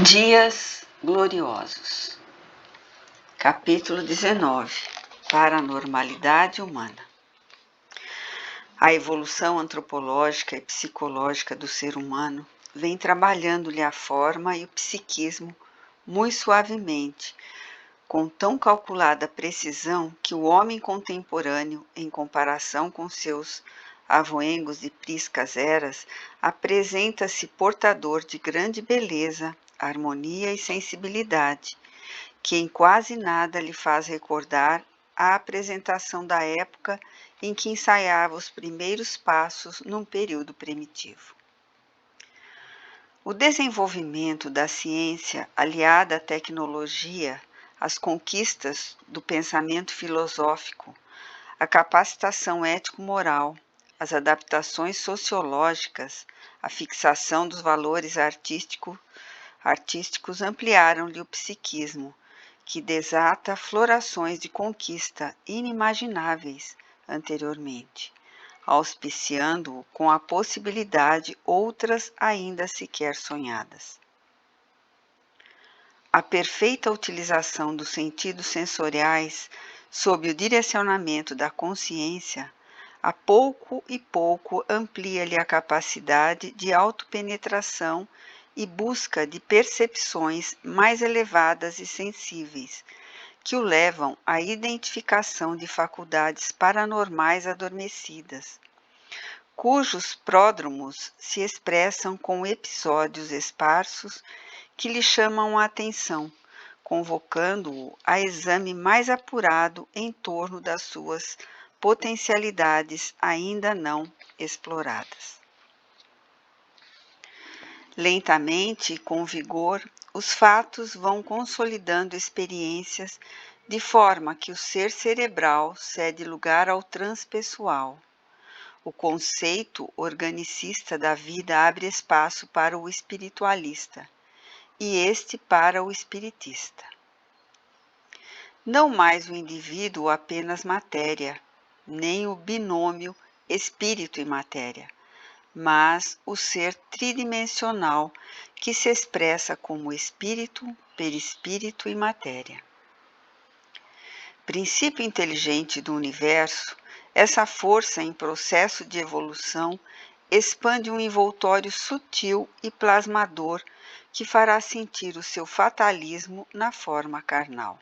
Dias Gloriosos. Capítulo 19. Paranormalidade humana. A evolução antropológica e psicológica do ser humano vem trabalhando-lhe a forma e o psiquismo muito suavemente, com tão calculada precisão que o homem contemporâneo, em comparação com seus avoengos de priscas eras, apresenta-se portador de grande beleza, harmonia e sensibilidade, que em quase nada lhe faz recordar a apresentação da época em que ensaiava os primeiros passos num período primitivo. O desenvolvimento da ciência, aliada à tecnologia, as conquistas do pensamento filosófico, a capacitação ético-moral, as adaptações sociológicas, a fixação dos valores artísticos ampliaram-lhe o psiquismo, que desata florações de conquista inimagináveis anteriormente, auspiciando-o com a possibilidade outras ainda sequer sonhadas. A perfeita utilização dos sentidos sensoriais sob o direcionamento da consciência, a pouco e pouco amplia-lhe a capacidade de autopenetração e busca de percepções mais elevadas e sensíveis, que o levam à identificação de faculdades paranormais adormecidas, cujos pródromos se expressam com episódios esparsos que lhe chamam a atenção, convocando-o a exame mais apurado em torno das suas potencialidades ainda não exploradas. Lentamente e com vigor, os fatos vão consolidando experiências de forma que o ser cerebral cede lugar ao transpessoal. O conceito organicista da vida abre espaço para o espiritualista e este para o espiritista. Não mais o indivíduo apenas matéria, nem o binômio espírito e matéria, mas o ser tridimensional que se expressa como espírito, perispírito e matéria. Princípio inteligente do universo, essa força em processo de evolução expande um envoltório sutil e plasmador que fará sentir o seu fatalismo na forma carnal.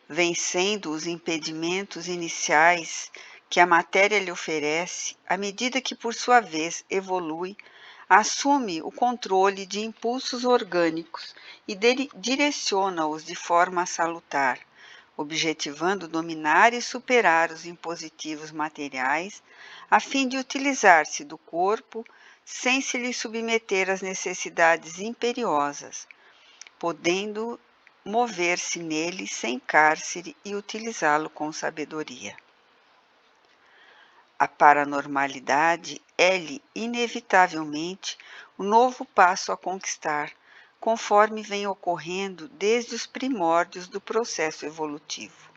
Vencendo os impedimentos iniciais que a matéria lhe oferece, à medida que, por sua vez, evolui, assume o controle de impulsos orgânicos e direciona-os de forma salutar, objetivando dominar e superar os impositivos materiais, a fim de utilizar-se do corpo sem se lhe submeter às necessidades imperiosas, podendo mover-se nele sem cárcere e utilizá-lo com sabedoria. A paranormalidade é-lhe, inevitavelmente, o novo passo a conquistar, conforme vem ocorrendo desde os primórdios do processo evolutivo.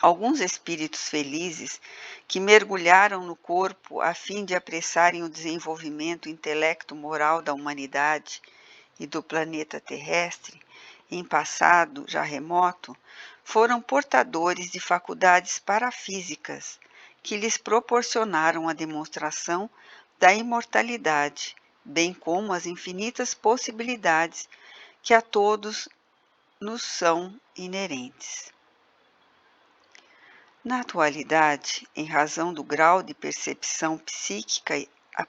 Alguns espíritos felizes, que mergulharam no corpo a fim de apressarem o desenvolvimento intelecto-moral da humanidade e do planeta terrestre, em passado já remoto, foram portadores de faculdades parafísicas que lhes proporcionaram a demonstração da imortalidade, bem como as infinitas possibilidades que a todos nos são inerentes. Na atualidade, em razão do grau de percepção psíquica, a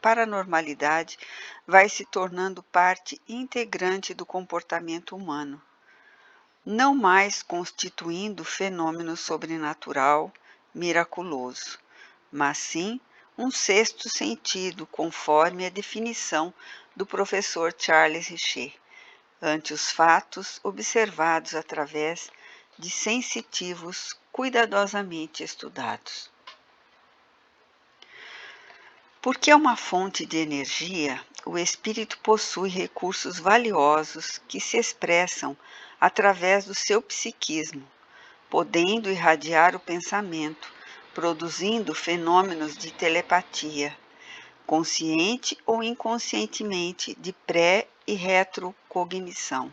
paranormalidade vai se tornando parte integrante do comportamento humano, não mais constituindo fenômeno sobrenatural, miraculoso, mas sim um sexto sentido, conforme a definição do professor Charles Richer, ante os fatos observados através de sensitivos cuidadosamente estudados. Porque é uma fonte de energia, o espírito possui recursos valiosos que se expressam através do seu psiquismo, podendo irradiar o pensamento, produzindo fenômenos de telepatia, consciente ou inconscientemente, de pré e retrocognição,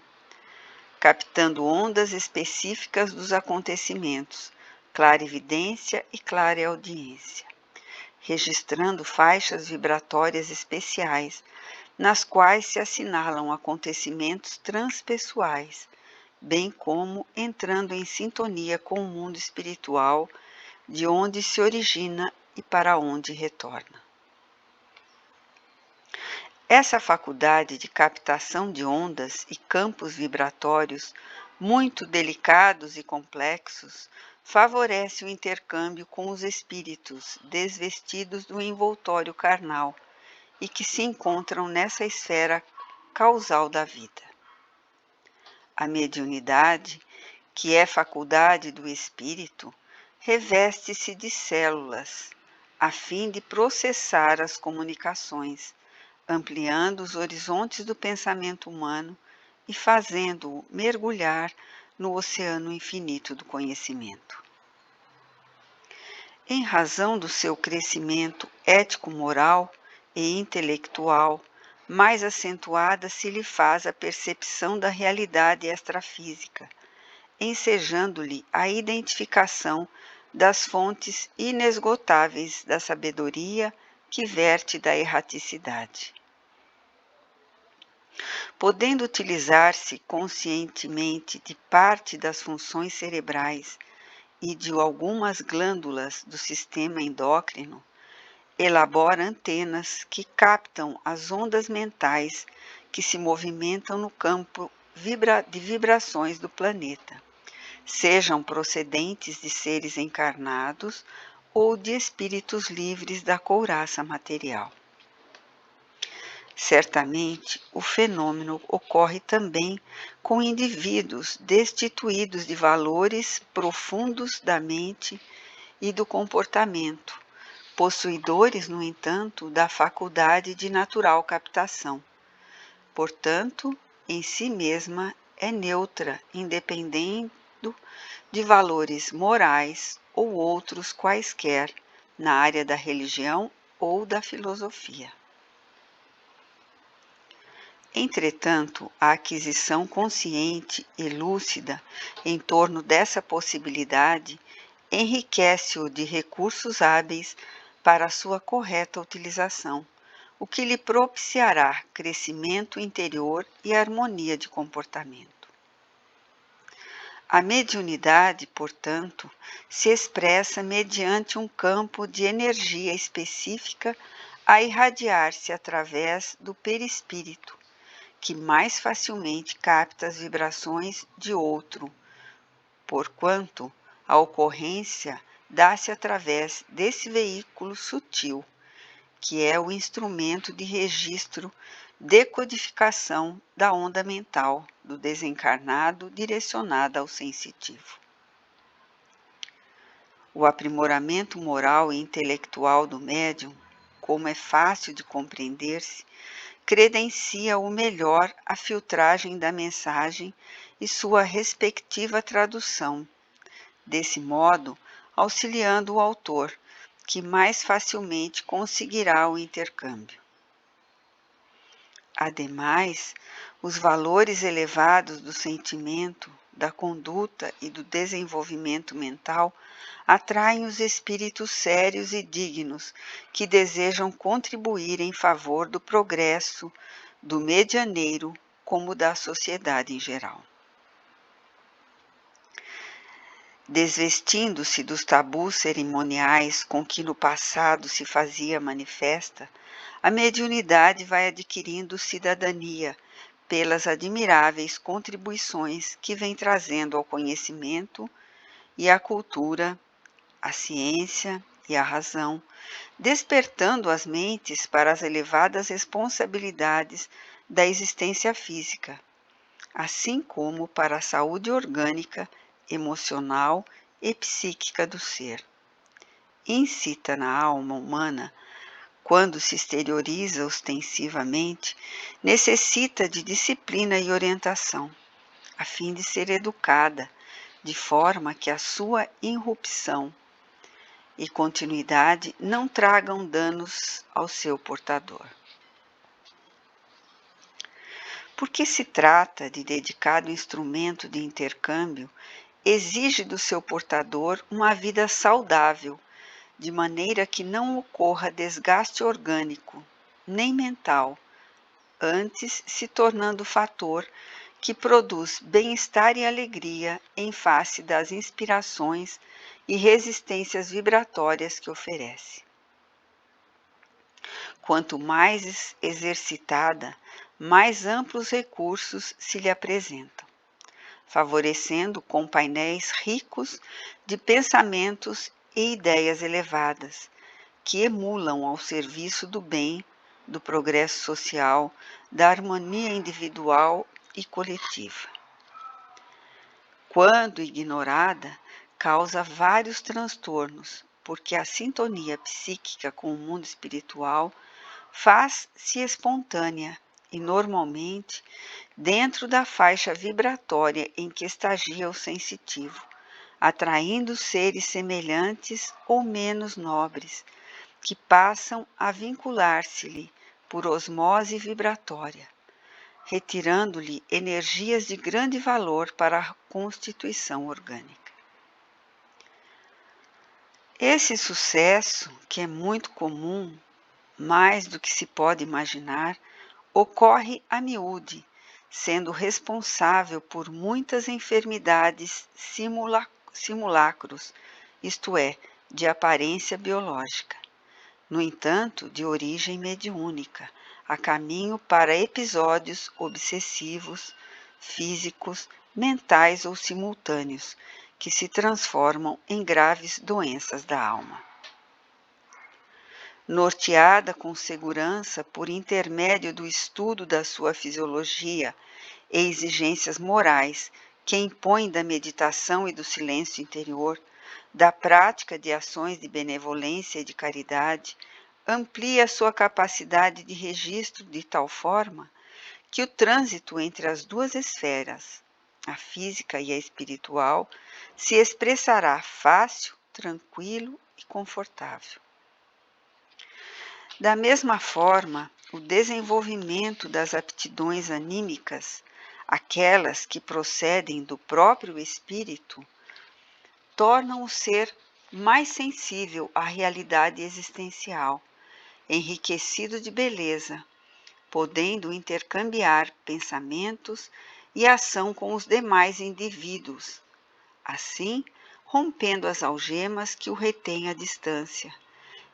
captando ondas específicas dos acontecimentos, clarividência e clareaudiência, registrando faixas vibratórias especiais, nas quais se assinalam acontecimentos transpessoais, bem como entrando em sintonia com o mundo espiritual, de onde se origina e para onde retorna. Essa faculdade de captação de ondas e campos vibratórios muito delicados e complexos favorece o intercâmbio com os espíritos desvestidos do envoltório carnal e que se encontram nessa esfera causal da vida. A mediunidade, que é faculdade do espírito, reveste-se de células, a fim de processar as comunicações, ampliando os horizontes do pensamento humano e fazendo-o mergulhar no oceano infinito do conhecimento. Em razão do seu crescimento ético-moral e intelectual, mais acentuada se lhe faz a percepção da realidade extrafísica, ensejando-lhe a identificação das fontes inesgotáveis da sabedoria que verte da erraticidade. Podendo utilizar-se conscientemente de parte das funções cerebrais e de algumas glândulas do sistema endócrino, elabora antenas que captam as ondas mentais que se movimentam no campo de vibrações do planeta, sejam procedentes de seres encarnados ou de espíritos livres da couraça material. Certamente, o fenômeno ocorre também com indivíduos destituídos de valores profundos da mente e do comportamento, possuidores, no entanto, da faculdade de natural captação. Portanto, em si mesma é neutra, independendo de valores morais ou outros quaisquer na área da religião ou da filosofia. Entretanto, a aquisição consciente e lúcida em torno dessa possibilidade enriquece-o de recursos hábeis para a sua correta utilização, o que lhe propiciará crescimento interior e harmonia de comportamento. A mediunidade, portanto, se expressa mediante um campo de energia específica a irradiar-se através do perispírito, que mais facilmente capta as vibrações de outro, porquanto a ocorrência dá-se através desse veículo sutil, que é o instrumento de registro, decodificação da onda mental do desencarnado direcionada ao sensitivo. O aprimoramento moral e intelectual do médium, como é fácil de compreender-se, credencia o melhor a filtragem da mensagem e sua respectiva tradução, desse modo auxiliando o autor, que mais facilmente conseguirá o intercâmbio. Ademais, os valores elevados do sentimento, da conduta e do desenvolvimento mental atraem os espíritos sérios e dignos que desejam contribuir em favor do progresso do medianeiro como da sociedade em geral. Desvestindo-se dos tabus cerimoniais com que no passado se fazia manifesta, a mediunidade vai adquirindo cidadania pelas admiráveis contribuições que vem trazendo ao conhecimento e à cultura, à ciência e à razão, despertando as mentes para as elevadas responsabilidades da existência física, assim como para a saúde orgânica, emocional e psíquica do ser. Incita na alma humana, quando se exterioriza ostensivamente, necessita de disciplina e orientação, a fim de ser educada, de forma que a sua irrupção e continuidade não tragam danos ao seu portador. Porque se trata de dedicado instrumento de intercâmbio, exige do seu portador uma vida saudável, de maneira que não ocorra desgaste orgânico, nem mental, antes se tornando fator que produz bem-estar e alegria em face das inspirações e resistências vibratórias que oferece. Quanto mais exercitada, mais amplos recursos se lhe apresentam, favorecendo com painéis ricos de pensamentos e ideias elevadas, que emulam ao serviço do bem, do progresso social, da harmonia individual e coletiva. Quando ignorada, causa vários transtornos, porque a sintonia psíquica com o mundo espiritual faz-se espontânea e, normalmente, dentro da faixa vibratória em que estagia o sensitivo, atraindo seres semelhantes ou menos nobres, que passam a vincular-se-lhe por osmose vibratória, retirando-lhe energias de grande valor para a constituição orgânica. Esse sucesso, que é muito comum, mais do que se pode imaginar, ocorre a miúde, sendo responsável por muitas enfermidades simulacros, isto é, de aparência biológica. No entanto, de origem mediúnica, a caminho para episódios obsessivos, físicos, mentais ou simultâneos, que se transformam em graves doenças da alma. Norteada com segurança por intermédio do estudo da sua fisiologia e exigências morais que impõem da meditação e do silêncio interior, da prática de ações de benevolência e de caridade, amplia sua capacidade de registro de tal forma que o trânsito entre as duas esferas, a física e a espiritual, se expressará fácil, tranquilo e confortável. Da mesma forma, o desenvolvimento das aptidões anímicas, aquelas que procedem do próprio espírito, tornam o ser mais sensível à realidade existencial, enriquecido de beleza, podendo intercambiar pensamentos e ação com os demais indivíduos, assim rompendo as algemas que o retêm à distância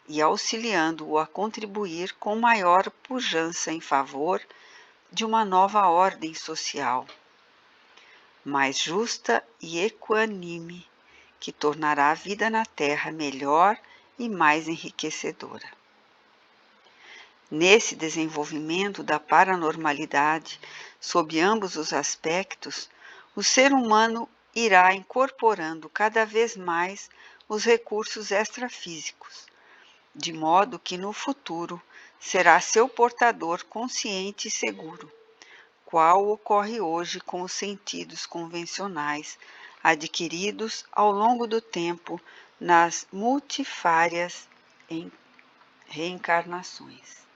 e auxiliando-o a contribuir com maior pujança em favor de uma nova ordem social, mais justa e equânime, que tornará a vida na Terra melhor e mais enriquecedora. Nesse desenvolvimento da paranormalidade, sob ambos os aspectos, o ser humano irá incorporando cada vez mais os recursos extrafísicos, de modo que no futuro será seu portador consciente e seguro, qual ocorre hoje com os sentidos convencionais adquiridos ao longo do tempo nas multifárias reencarnações.